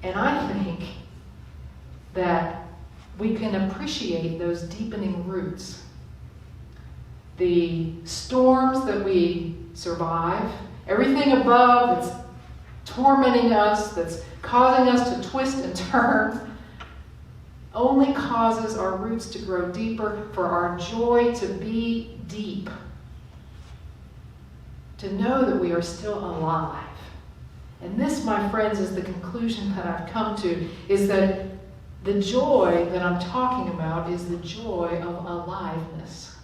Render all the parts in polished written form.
And I think that we can appreciate those deepening roots. The storms that we survive, everything above that's tormenting us, that's causing us to twist and turn, only causes our roots to grow deeper, for our joy to be deep. To know that we are still alive. And this, my friends, is the conclusion that I've come to, is that the joy that I'm talking about is the joy of aliveness.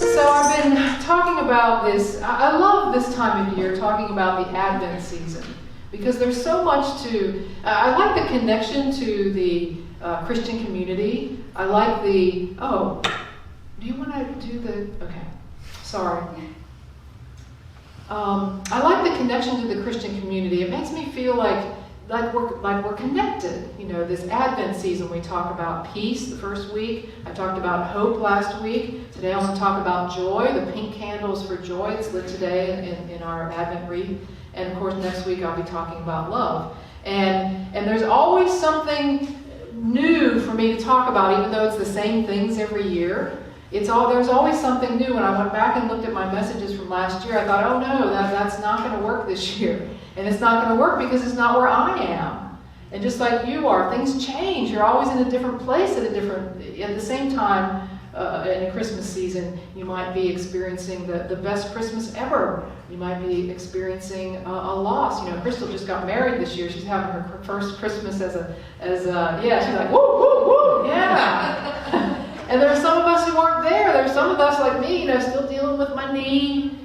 So I've been talking about this. I love this time of year, talking about the Advent season, because there's so much to, I like the connection to the Christian community. I like the, do you want to do the, okay, sorry. I like the connection to the Christian community. It makes me feel like we're connected. You know, this Advent season, we talk about peace the first week. I talked about hope last week. Today I want to talk about joy, the pink candles for joy. It's lit today in our Advent wreath. And of course, next week I'll be talking about love. And there's always something new for me to talk about, even though it's the same things every year. There's always something new. When I went back and looked at my messages from last year, I thought, oh no, that's not going to work this year. And it's not going to work because it's not where I am. And just like you are, things change. You're always in a different place at the same time. In a Christmas season, you might be experiencing the best Christmas ever. You might be experiencing a loss. You know, Crystal just got married this year. She's having her first Christmas as she's like, woo, woo, woo, yeah. And there are some of us who aren't there. There's some of us like me, still dealing with my knee,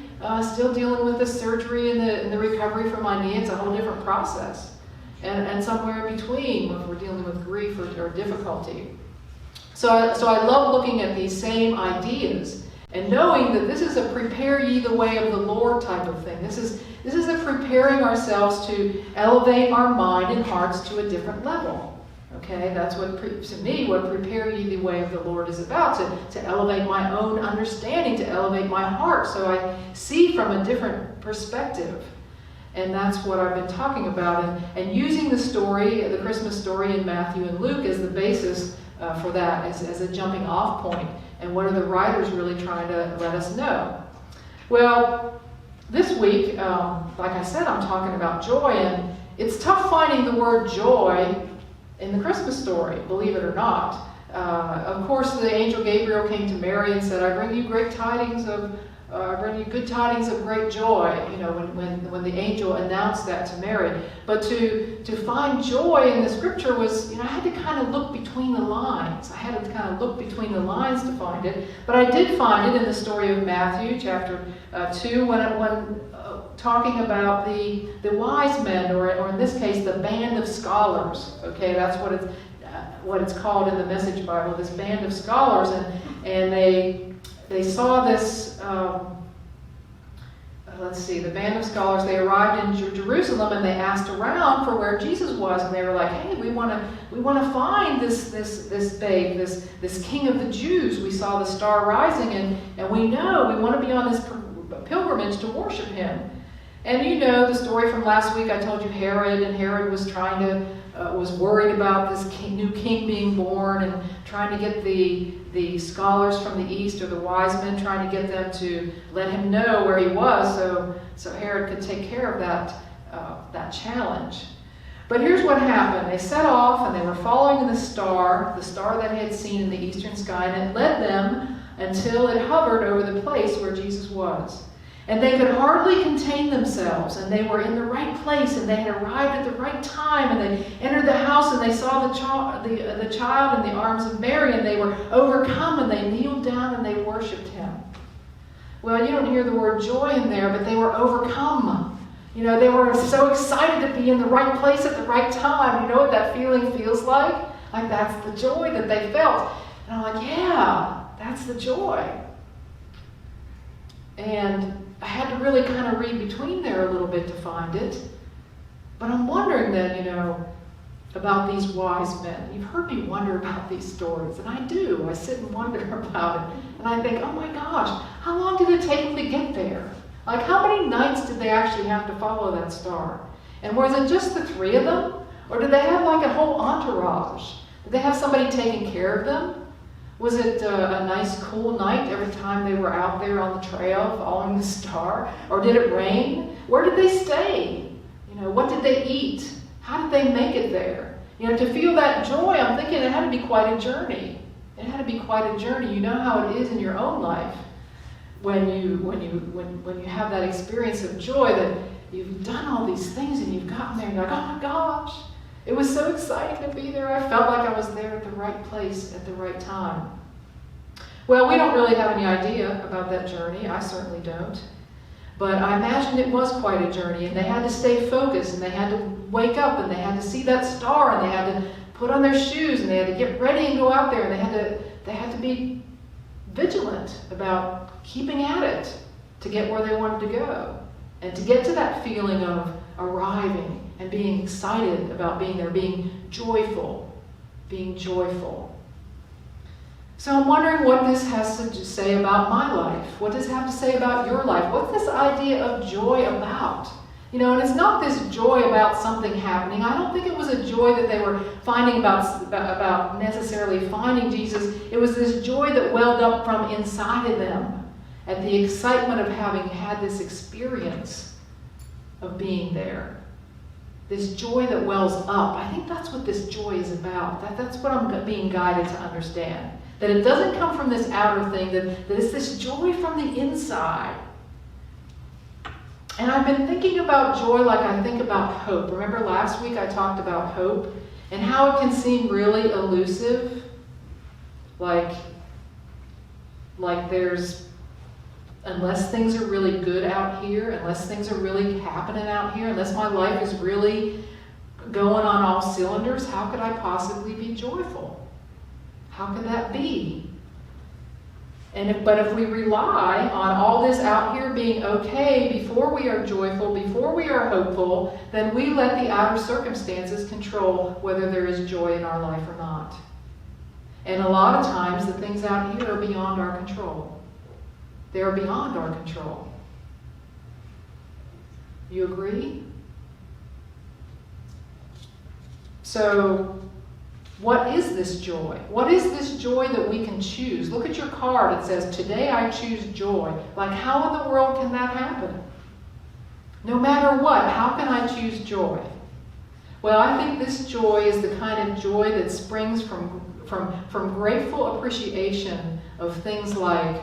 still dealing with the surgery and the recovery from my knee. It's a whole different process. And somewhere in between, if we're dealing with grief or difficulty. So I love looking at these same ideas and knowing that this is a prepare ye the way of the Lord type of thing. This is a preparing ourselves to elevate our mind and hearts to a different level. Okay, that's what prepare ye the way of the Lord is about, to elevate my own understanding, to elevate my heart so I see from a different perspective. And that's what I've been talking about. And using the Christmas story in Matthew and Luke as the basis for that, as a jumping off point. And what are the writers really trying to let us know? Well, this week, like I said, I'm talking about joy. And it's tough finding the word joy in the Christmas story, believe it or not. Of course, the angel Gabriel came to Mary and said, I bring you good tidings of great joy, when the angel announced that to Mary. But to find joy in the scripture was, I had to kind of look between the lines. I had to kind of look between the lines to find it. But I did find it in the story of Matthew, chapter 2, when talking about the wise men, or in this case, the band of scholars. Okay, that's what it's called in the Message Bible, this band of scholars. And they saw this, the band of scholars, they arrived in Jerusalem and they asked around for where Jesus was, and they were like, hey, we want to find this babe, this king of the Jews. We saw the star rising and we want to be on this pilgrimage to worship him. And you know the story from last week. I told you Herod was was worried about this new king being born and trying to get the scholars from the east, or the wise men, trying to get them to let him know where he was so Herod could take care of that challenge. But here's what happened. They set off and they were following the star that they had seen in the eastern sky, and it led them until it hovered over the place where Jesus was. And they could hardly contain themselves, and they were in the right place, and they had arrived at the right time, and they entered the house, and they saw the child in the arms of Mary, and they were overcome, and they kneeled down and they worshipped him. Well, you don't hear the word joy in there, but they were overcome. They were so excited to be in the right place at the right time. You know what that feeling feels like? Like that's the joy that they felt. And I'm like, yeah, that's the joy. And I had to really kind of read between there a little bit to find it. But I'm wondering then, about these wise men. You've heard me wonder about these stories, and I do. I sit and wonder about it, and I think, oh my gosh, how long did it take them to get there? Like, how many nights did they actually have to follow that star? And was it just the three of them? Or did they have like a whole entourage? Did they have somebody taking care of them? Was it a nice, cool night every time they were out there on the trail following the star? Or did it rain? Where did they stay? What did they eat? How did they make it there? To feel that joy, I'm thinking it had to be quite a journey. It had to be quite a journey. You know how it is in your own life when you have that experience of joy that you've done all these things and you've gotten there and you're like, oh my gosh, it was so exciting to be there. I felt like I was there at the right place at the right time. Well, we don't really have any idea about that journey. I certainly don't. But I imagine it was quite a journey, and they had to stay focused, and they had to wake up, and they had to see that star, and they had to put on their shoes, and they had to get ready and go out there, and they had to be vigilant about keeping at it to get where they wanted to go, and to get to that feeling of arriving and being excited about being there, being joyful. So I'm wondering what this has to say about my life. What does it have to say about your life? What's this idea of joy about? And it's not this joy about something happening. I don't think it was a joy that they were finding about necessarily finding Jesus. It was this joy that welled up from inside of them at the excitement of having had this experience of being there. This joy that wells up. I think that's what this joy is about. That's what I'm being guided to understand. That it doesn't come from this outer thing, that it's this joy from the inside. And I've been thinking about joy like I think about hope. Remember last week I talked about hope and how it can seem really elusive. Like there's, unless things are really good out here, unless things are really happening out here, unless my life is really going on all cylinders, how could I possibly be joyful? How could that be? But if we rely on all this out here being okay before we are joyful, before we are hopeful, then we let the outer circumstances control whether there is joy in our life or not. And a lot of times the things out here are beyond our control. They are beyond our control. You agree? So, what is this joy? What is this joy that we can choose? Look at your card. It says, today I choose joy. Like, how in the world can that happen? No matter what, how can I choose joy? Well, I think this joy is the kind of joy that springs from grateful appreciation of things like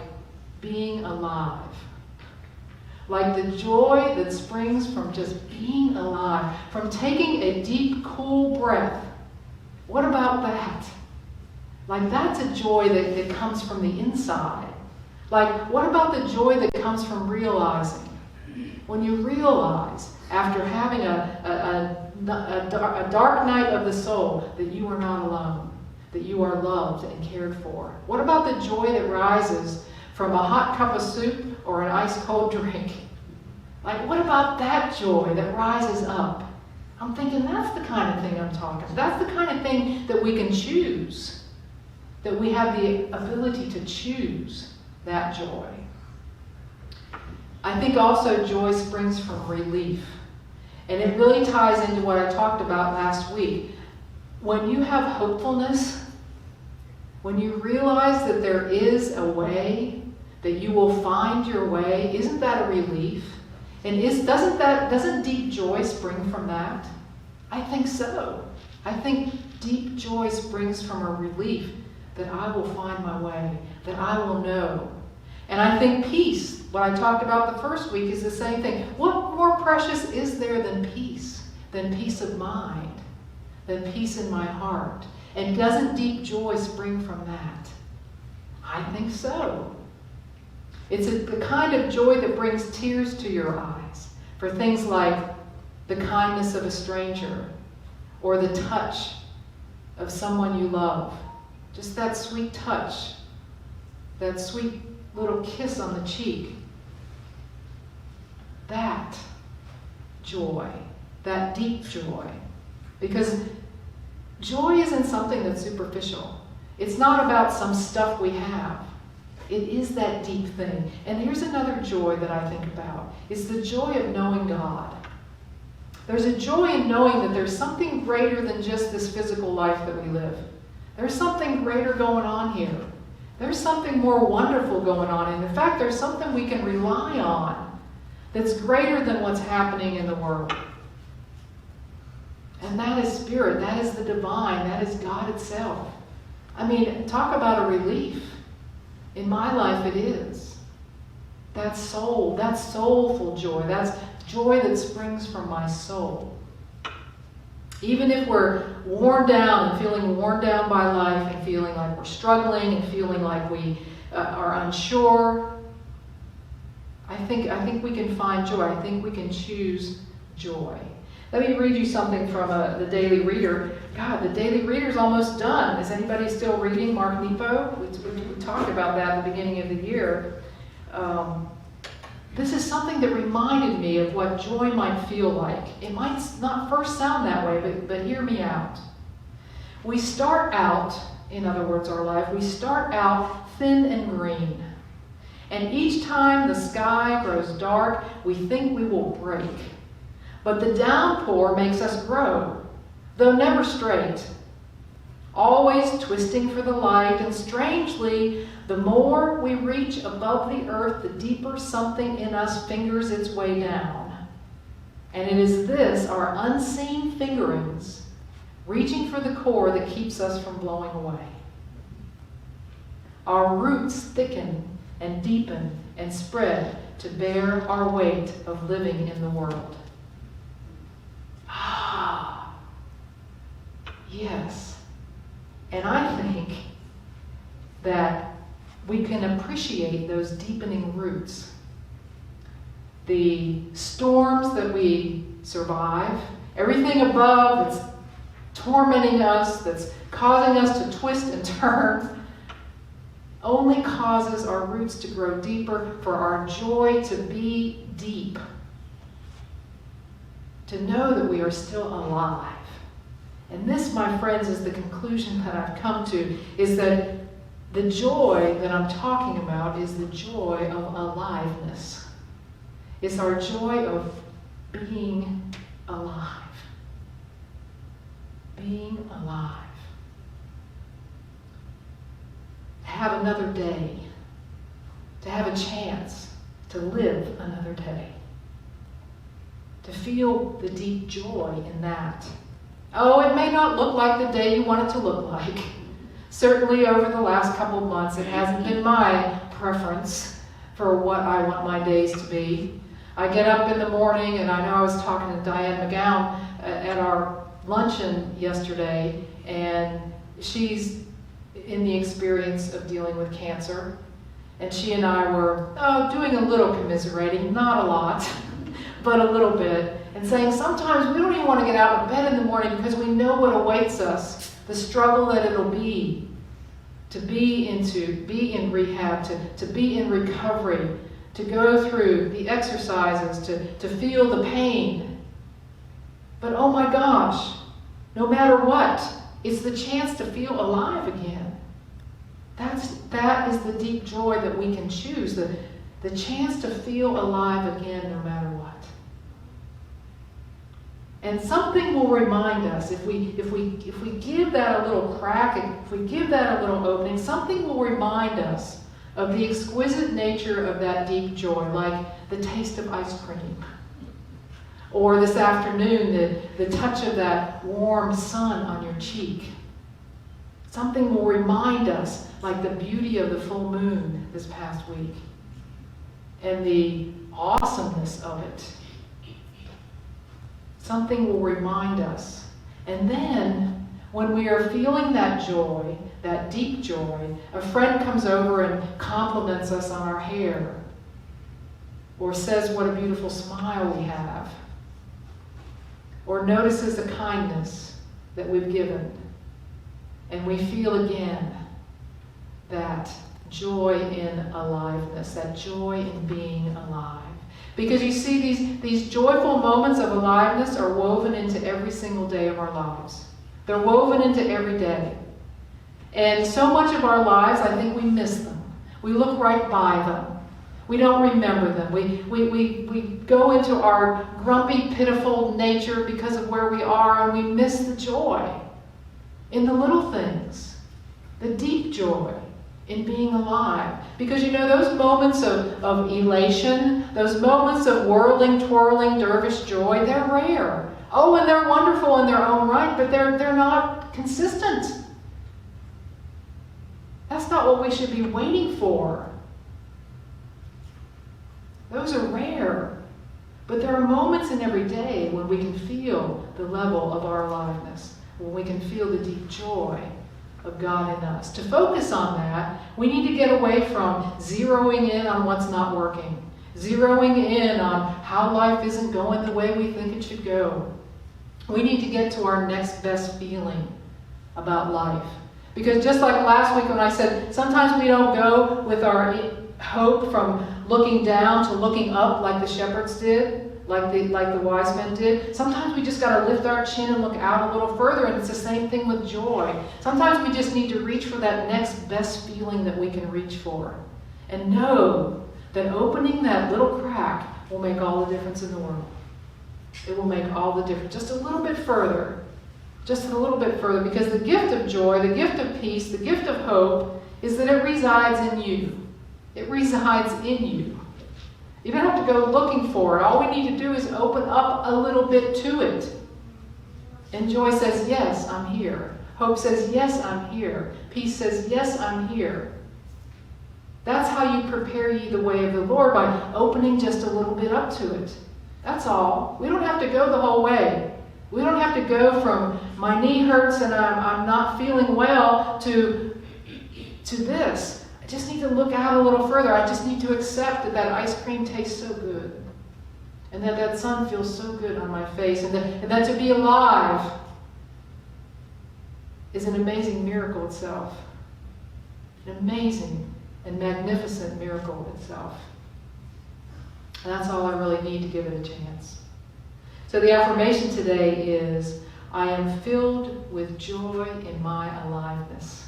being alive. Like the joy that springs from just being alive, from taking a deep, cool breath. What about that? Like, that's a joy that comes from the inside. Like, what about the joy that comes from realizing? When you realize, after having a dark night of the soul, that you are not alone, that you are loved and cared for. What about the joy that rises from a hot cup of soup or an ice-cold drink? Like, what about that joy that rises up? I'm thinking that's the kind of thing I'm talking about. That's the kind of thing that we can choose. That we have the ability to choose that joy. I think also joy springs from relief. And it really ties into what I talked about last week. When you have hopefulness, when you realize that there is a way, that you will find your way, isn't that a relief? And doesn't deep joy spring from that? I think so. I think deep joy springs from a relief that I will find my way, that I will know. And I think peace, what I talked about the first week, is the same thing. What more precious is there than peace of mind, than peace in my heart? And doesn't deep joy spring from that? I think so. It's the kind of joy that brings tears to your eyes for things like the kindness of a stranger or the touch of someone you love. Just that sweet touch, that sweet little kiss on the cheek. That joy, that deep joy. Because Joy isn't something that's superficial. It's not about some stuff we have. It is that deep thing. And here's another joy that I think about. It's the joy of knowing God. There's a joy in knowing that there's something greater than just this physical life that we live. There's something greater going on here. There's something more wonderful going on. And in fact, there's something we can rely on that's greater than what's happening in the world. And that is spirit. That is the divine. That is God itself. I mean, talk about a relief. In my life, it is. That soul, that soulful joy. That's joy that springs from my soul. Even if we're worn down and feeling worn down by life and feeling like we're struggling and feeling like we are unsure, I think we can find joy. I think we can choose joy. Let me read you something from the Daily Reader. God, the Daily Reader's almost done. Is anybody still reading Mark Nepo? We talked about that at the beginning of the year. This is something that reminded me of what joy might feel like. It might not first sound that way, but hear me out. We start out, in other words, our life, we start out thin and green. And each time the sky grows dark, we think we will break. But the downpour makes us grow, though never straight, always twisting for the light, and strangely, the more we reach above the earth, the deeper something in us fingers its way down. And it is this, our unseen fingerings, reaching for the core, that keeps us from blowing away. Our roots thicken and deepen and spread to bear our weight of living in the world. Ah, yes. And I think that we can appreciate those deepening roots. The storms that we survive, everything above that's tormenting us, that's causing us to twist and turn, only causes our roots to grow deeper, for our joy to be deep. To know that we are still alive. And this, my friends, is the conclusion that I've come to, is that the joy that I'm talking about is the joy of aliveness. It's our joy of being alive. Being alive. To have another day. To have a chance to live another day. To feel the deep joy in that. Oh, it may not look like the day you want it to look like. Certainly over the last couple of months, it hasn't been my preference for what I want my days to be. I get up in the morning, and I know I was talking to Diane McGowan at our luncheon yesterday, and she's in the experience of dealing with cancer. And she and I were doing a little commiserating, not a lot, but a little bit, and saying sometimes we don't even want to get out of bed in the morning because we know what awaits us, the struggle that it'll be to be in rehab, to be in recovery, to go through the exercises, to feel the pain. But oh my gosh, no matter what, it's the chance to feel alive again. That is the deep joy that we can choose, the chance to feel alive again no matter what. And something will remind us, if we give that a little crack, if we give that a little opening, something will remind us of the exquisite nature of that deep joy, like the taste of ice cream. Or this afternoon, the touch of that warm sun on your cheek. Something will remind us, like the beauty of the full moon this past week, and the awesomeness of it. Something will remind us. And then, when we are feeling that joy, that deep joy, a friend comes over and compliments us on our hair, or says what a beautiful smile we have, or notices a kindness that we've given. And we feel again that joy in aliveness, that joy in being alive. Because you see, these joyful moments of aliveness are woven into every single day of our lives. They're woven into every day. And so much of our lives, I think we miss them. We look right by them. We don't remember them. We go into our grumpy, pitiful nature because of where we are, and we miss the joy in the little things, the deep joy in being alive. Because those moments of elation, those moments of whirling, twirling, dervish joy, they're rare. Oh, and they're wonderful in their own right, but they're not consistent. That's not what we should be waiting for. Those are rare. But there are moments in every day when we can feel the level of our aliveness, when we can feel the deep joy of God in us. To focus on that, we need to get away from zeroing in on what's not working, zeroing in on how life isn't going the way we think it should go. We need to get to our next best feeling about life. Because just like last week when I said, sometimes we don't go with our hope from looking down to looking up like the shepherds did, like the wise men did. Sometimes we just got to lift our chin and look out a little further, and it's the same thing with joy. Sometimes we just need to reach for that next best feeling that we can reach for. And know that opening that little crack will make all the difference in the world. It will make all the difference. Just a little bit further. Just a little bit further. Because the gift of joy, the gift of peace, the gift of hope is that it resides in you. It resides in you. You don't have to go looking for it. All we need to do is open up a little bit to it. And joy says, yes, I'm here. Hope says, yes, I'm here. Peace says, yes, I'm here. That's how you prepare ye the way of the Lord, by opening just a little bit up to it. That's all. We don't have to go the whole way. We don't have to go from my knee hurts and I'm not feeling well to this. I just need to look out a little further. I just need to accept that ice cream tastes so good. And that sun feels so good on my face. And that to be alive is an amazing miracle itself. An amazing and magnificent miracle itself. And that's all I really need to give it a chance. So the affirmation today is, I am filled with joy in my aliveness.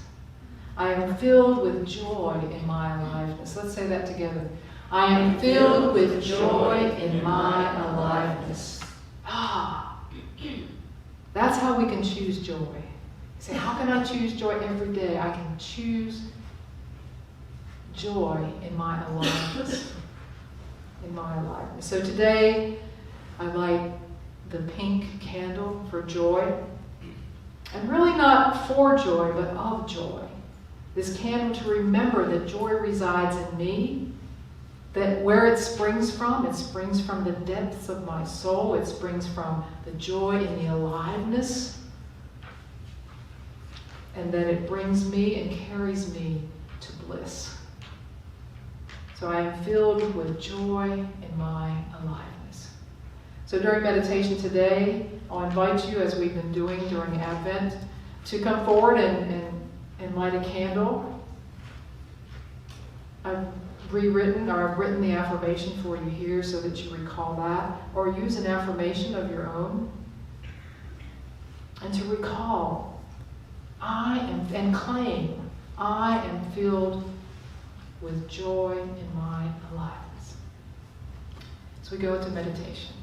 I am filled with joy in my aliveness. Let's say that together. I am filled with joy in my aliveness. That's how we can choose joy. You say, how can I choose joy every day? I can choose joy in my aliveness. In my aliveness. So today, I light the pink candle for joy. And really not for joy, but of joy. This candle to remember that joy resides in me, that where it springs from the depths of my soul. It springs from the joy in the aliveness, and that it brings me and carries me to bliss. So I am filled with joy in my aliveness. So during meditation today, I'll invite you, as we've been doing during Advent, to come forward and light a candle. I've written the affirmation for you here so that you recall that, or use an affirmation of your own. And to recall, and claim, I am filled with joy in my aliveness. So we go into meditation.